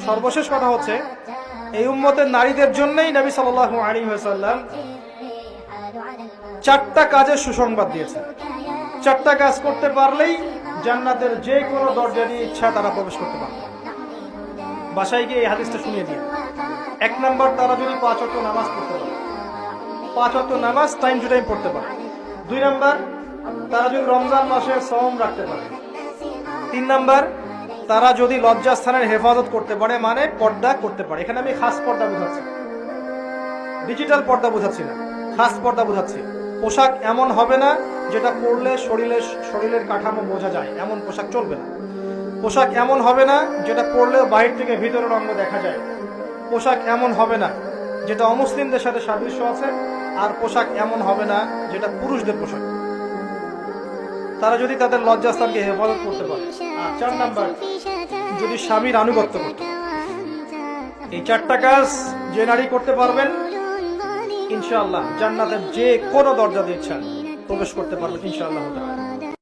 সর্বশেষ কথা হচ্ছে, এই উম্মতের নারীদের জন্যই নবী সাল্লাল্লাহু আলাইহি ওয়াসাল্লাম 4টা কাজের সুসংবাদ দিয়েছেন। 4টা কাজ করতে পারলেই জান্নাতের যে কোনো দরজা দিয়ে ইচ্ছা তারা প্রবেশ করতে পারবে। বাসায় গিয়ে এই হাদিসটা শুনিয়ে দিন। 1 নাম্বার, তারা যদি 5 ওয়াক্ত নামাজ পড়তে পারে, 5 ওয়াক্ত নামাজ টাইম টু টাইম পড়তে পারে। 2 নাম্বার, তারা যদি রমজান মাসে সওম রাখতে পারে। 3 নাম্বার, তারা যদি লজ্জাস্থানের হেফাজত করতে পারে, মানে পর্দা করতে পারে। এখানে আমি খাস পর্দা বোঝাচ্ছি, ডিজিটাল পর্দা বোঝাচ্ছি না, খাস পর্দা বোঝাচ্ছি। পোশাক এমন হবে না যেটা পরলে শরীরের কাঠামো বোঝা যায়, এমন পোশাক চলবে না। পোশাক এমন হবে না যেটা পরলে বাহির থেকে ভিতরের অঙ্গ দেখা যায়। পোশাক এমন হবে না যেটা অমুসলিমদের সাথে সাদৃশ্য আছে। আর পোশাক এমন হবে না যেটা পুরুষদের পোশাক। তারা যদি তাদের লজ্জাস্থানকে হেফাজত করতে পারে। আর 4 নাম্বার, যদি স্বামীর আনুগত্য করতে পারে। এই 4টা কাজ যে নারী করতে পারবেন, ইনশাআল্লাহ জান্নাতের যে কোনো দরজা দিয়ে ইচ্ছা প্রবেশ করতে পারবেন ইনশাআল্লাহ।